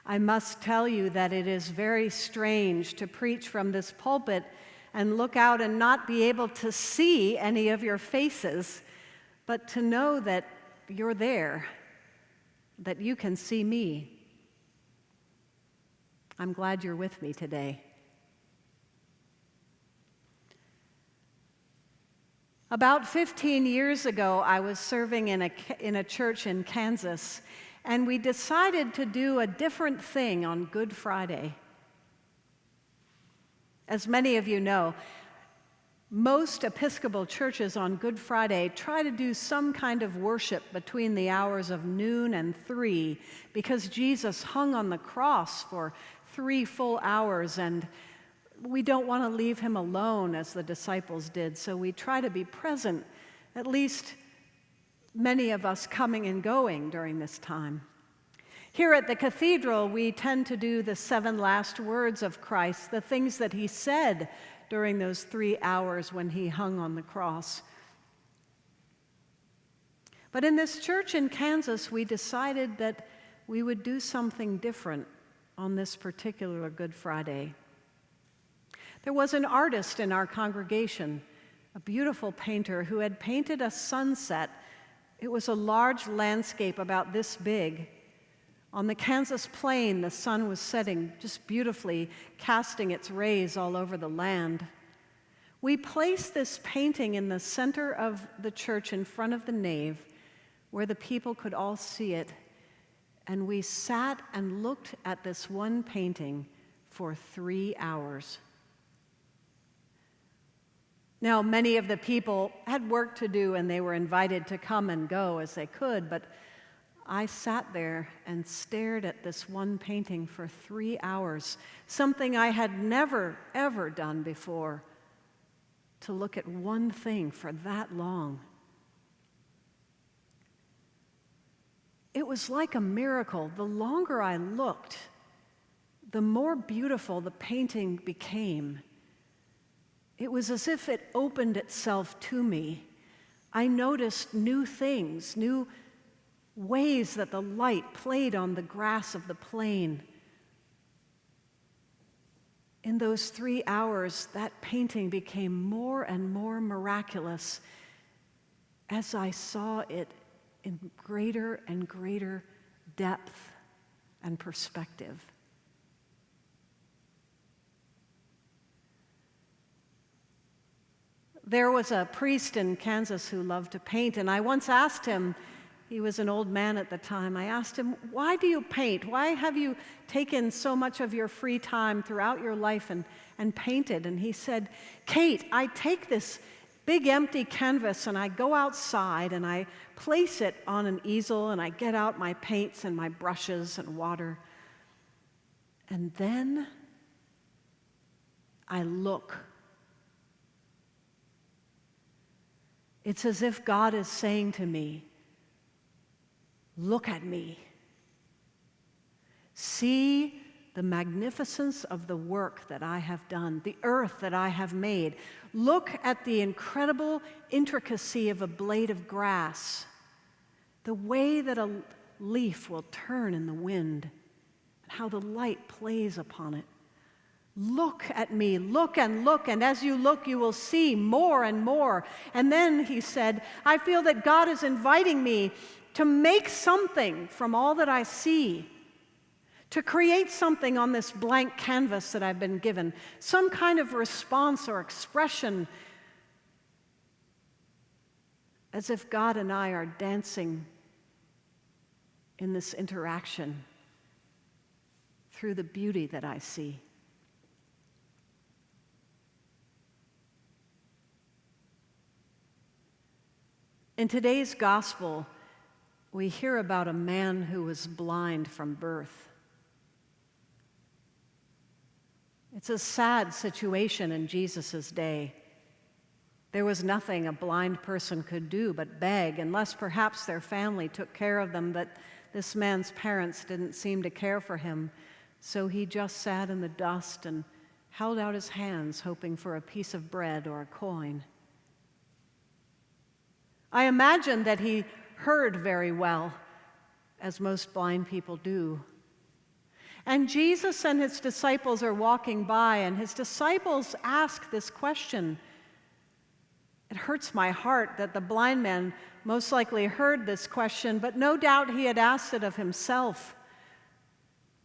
I must tell you that it is very strange to preach from this pulpit and look out and not be able to see any of your faces, but to know that you're there, that you can see me. I'm glad you're with me today. About 15 years ago, I was serving in a church in Kansas, and we decided to do a different thing on Good Friday. As many of you know, most Episcopal churches on Good Friday try to do some kind of worship between the hours of noon and 3 because Jesus hung on the cross for 3 full hours, and we don't want to leave him alone as the disciples did, so we try to be present, at least many of us coming and going during this time. Here at the Cathedral, we tend to do the 7 last words of Christ, the things that he said during those 3 hours when he hung on the cross. But in this church in Kansas, we decided that we would do something different on this particular Good Friday. There was an artist in our congregation, a beautiful painter, who had painted a sunset. It was a large landscape about this big. On the Kansas plain, the sun was setting just beautifully, casting its rays all over the land. We placed this painting in the center of the church in front of the nave, where the people could all see it, and we sat and looked at this one painting for 3 hours. Now, many of the people had work to do, and they were invited to come and go as they could, but I sat there and stared at this one painting for 3 hours, something I had never, ever done before, to look at one thing for that long. It was like a miracle. The longer I looked, the more beautiful the painting became. It was as if it opened itself to me. I noticed new things, new ways that the light played on the grass of the plain. In those 3 hours, that painting became more and more miraculous as I saw it in greater and greater depth and perspective. There was a priest in Kansas who loved to paint, and I once asked him, he was an old man at the time, I asked him, why do you paint? Why have you taken so much of your free time throughout your life and painted? And he said, Kate, I take this big empty canvas and I go outside and I place it on an easel and I get out my paints and my brushes and water. And then I look. It's as if God is saying to me, look at me. See the magnificence of the work that I have done, the earth that I have made. Look at the incredible intricacy of a blade of grass, the way that a leaf will turn in the wind, and how the light plays upon it. Look at me, look, and as you look, you will see more and more. And then he said, I feel that God is inviting me to make something from all that I see, to create something on this blank canvas that I've been given, some kind of response or expression, as if God and I are dancing in this interaction through the beauty that I see. In today's gospel, we hear about a man who was blind from birth. It's a sad situation in Jesus' day. There was nothing a blind person could do but beg, unless perhaps their family took care of them, but this man's parents didn't seem to care for him, so he just sat in the dust and held out his hands, hoping for a piece of bread or a coin. I imagine that he heard very well, as most blind people do. And Jesus and his disciples are walking by, and his disciples ask this question. It hurts my heart that the blind man most likely heard this question, but no doubt he had asked it of himself.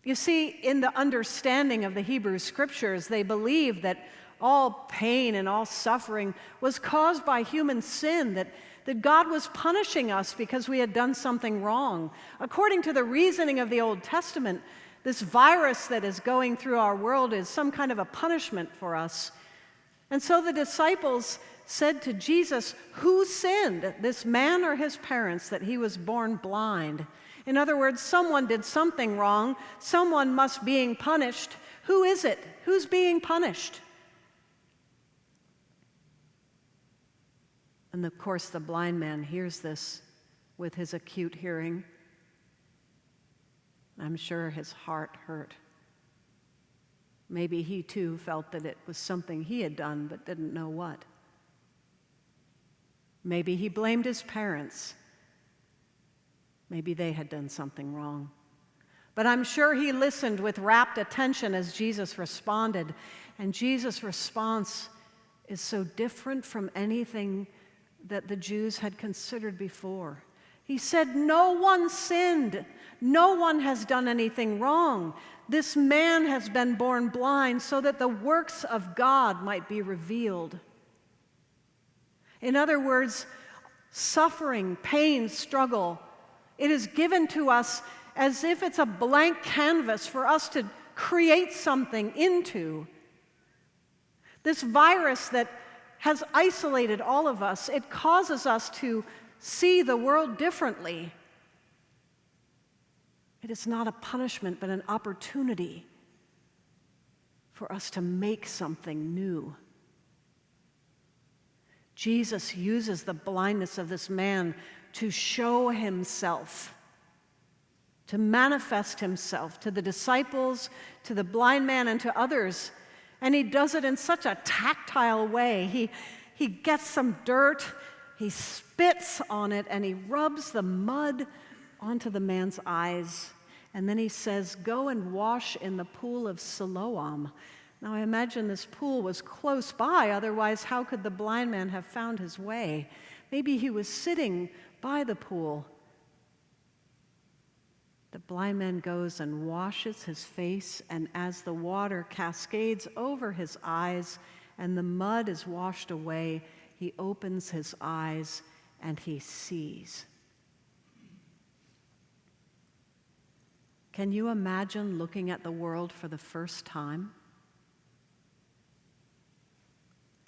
You see, in the understanding of the Hebrew Scriptures, they believed that all pain and all suffering was caused by human sin, that God was punishing us because we had done something wrong. According to the reasoning of the Old Testament, this virus that is going through our world is some kind of a punishment for us. And so the disciples said to Jesus, who sinned, this man or his parents, that he was born blind? In other words, someone did something wrong. Someone must be being punished. Who is it? Who's being punished? And of course, the blind man hears this with his acute hearing. I'm sure his heart hurt. Maybe he too felt that it was something he had done but didn't know what. Maybe he blamed his parents. Maybe they had done something wrong. But I'm sure he listened with rapt attention as Jesus responded. And Jesus' response is so different from anything that the Jews had considered before. He said, no one sinned. No one has done anything wrong. This man has been born blind so that the works of God might be revealed. In other words, suffering, pain, struggle, it is given to us as if it's a blank canvas for us to create something into. This virus that has isolated all of us, it causes us to see the world differently. It is not a punishment, but an opportunity for us to make something new. Jesus uses the blindness of this man to show himself, to manifest himself to the disciples, to the blind man, and to others. And he does it in such a tactile way. He gets some dirt, he spits on it, and he rubs the mud onto the man's eyes. And then he says, go and wash in the pool of Siloam. Now I imagine this pool was close by, otherwise how could the blind man have found his way? Maybe he was sitting by the pool. The blind man goes and washes his face, and as the water cascades over his eyes and the mud is washed away, he opens his eyes and he sees. Can you imagine looking at the world for the first time?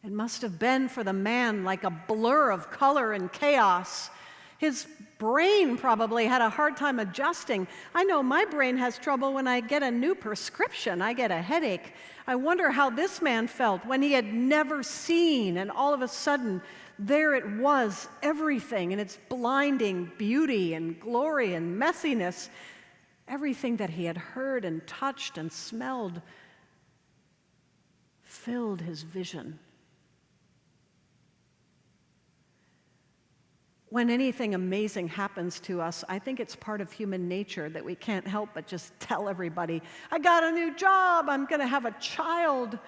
It must have been for the man like a blur of color and chaos. His brain probably had a hard time adjusting. I know my brain has trouble when I get a new prescription. I get a headache. I wonder how this man felt when he had never seen, and all of a sudden, there it was, everything in its blinding beauty and glory and messiness. Everything that he had heard and touched and smelled filled his vision. When anything amazing happens to us, I think it's part of human nature that we can't help but just tell everybody, I got a new job, I'm going to have a child,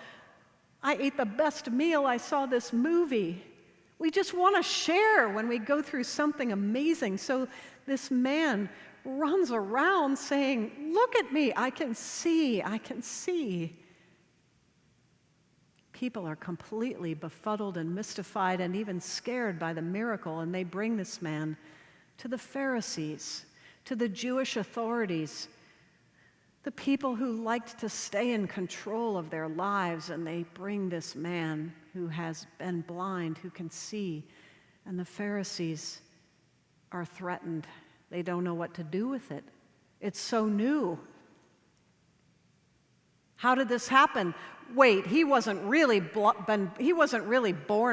I ate the best meal, I saw this movie. We just want to share when we go through something amazing. So this man runs around saying, look at me, I can see, I can see. People are completely befuddled and mystified and even scared by the miracle, and they bring this man to the Pharisees, to the Jewish authorities, the people who liked to stay in control of their lives, and they bring this man who has been blind, who can see, and the Pharisees are threatened. They don't know what to do with it. It's so new. How did this happen? Wait, he wasn't really born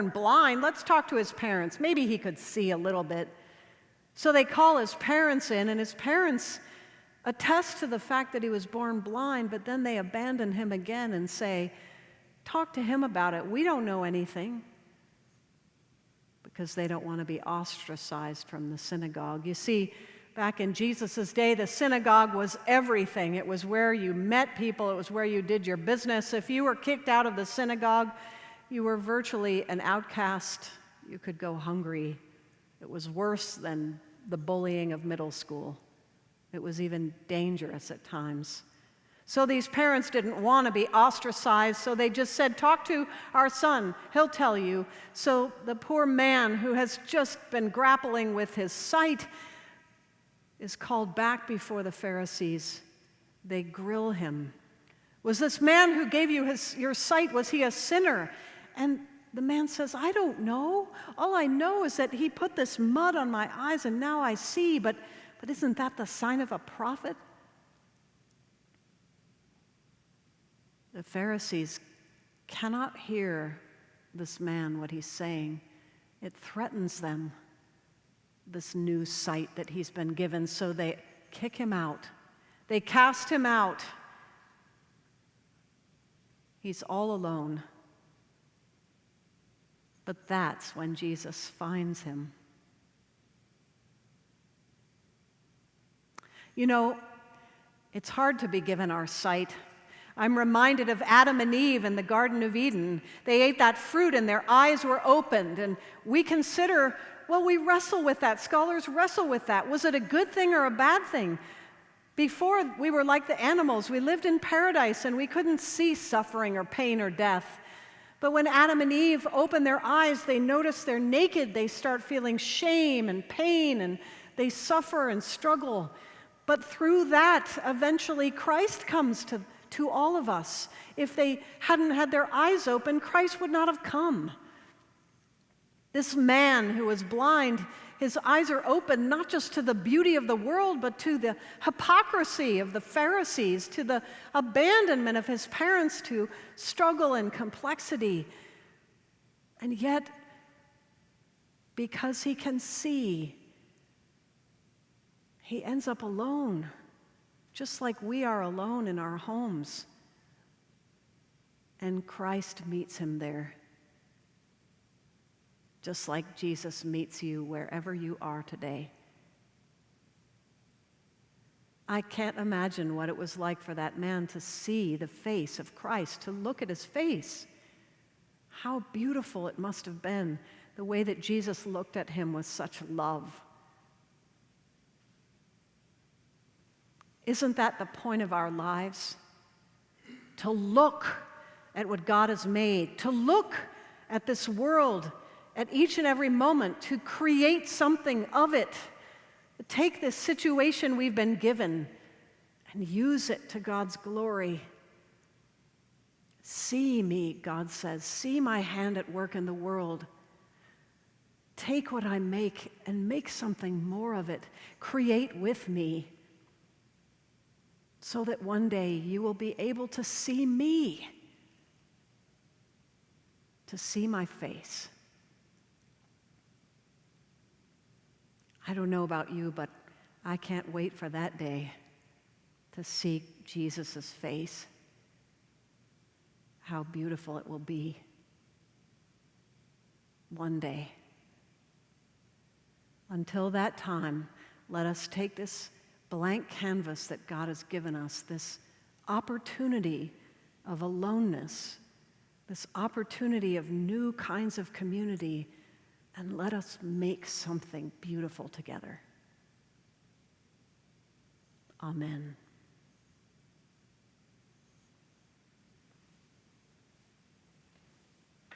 blind. Let's talk to his parents. Maybe he could see a little bit. So they call his parents in, and his parents attest to the fact that he was born blind, but then they abandon him again and say, talk to him about it. We don't know anything. Because they don't want to be ostracized from the synagogue. You see, back in Jesus' day, the synagogue was everything. It was where you met people. It was where you did your business. If you were kicked out of the synagogue, you were virtually an outcast. You could go hungry. It was worse than the bullying of middle school. It was even dangerous at times. So these parents didn't want to be ostracized, so they just said, talk to our son, he'll tell you. So the poor man who has just been grappling with his sight is called back before the Pharisees. They grill him. Was this man who gave you your sight, was he a sinner? And the man says, I don't know. All I know is that he put this mud on my eyes and now I see, but isn't that the sign of a prophet? The Pharisees cannot hear this man, what he's saying. It threatens them, this new sight that he's been given, so they kick him out. They cast him out. He's all alone. But that's when Jesus finds him. You know, it's hard to be given our sight. I'm reminded of Adam and Eve in the Garden of Eden. They ate that fruit and their eyes were opened. And we consider, well, we wrestle with that. Scholars wrestle with that. Was it a good thing or a bad thing? Before, we were like the animals. We lived in paradise and we couldn't see suffering or pain or death. But when Adam and Eve open their eyes, they notice they're naked. They start feeling shame and pain, and they suffer and struggle. But through that, eventually Christ comes to all of us. If they hadn't had their eyes open, Christ would not have come. This man who was blind, his eyes are open not just to the beauty of the world, but to the hypocrisy of the Pharisees, to the abandonment of his parents, to struggle and complexity. And yet, because he can see, he ends up alone, just like we are alone in our homes. And Christ meets him there, just like Jesus meets you wherever you are today. I can't imagine what it was like for that man to see the face of Christ, to look at his face. How beautiful it must have been, the way that Jesus looked at him with such love. Isn't that the point of our lives? To look at what God has made, to look at this world at each and every moment, to create something of it. Take this situation we've been given and use it to God's glory. See me, God says, see my hand at work in the world. Take what I make and make something more of it. Create with me, so that one day you will be able to see me, to see my face. I don't know about you, but I can't wait for that day to see Jesus' face. How beautiful it will be one day. Until that time, let us take this blank canvas that God has given us, this opportunity of aloneness, this opportunity of new kinds of community, and let us make something beautiful together. Amen.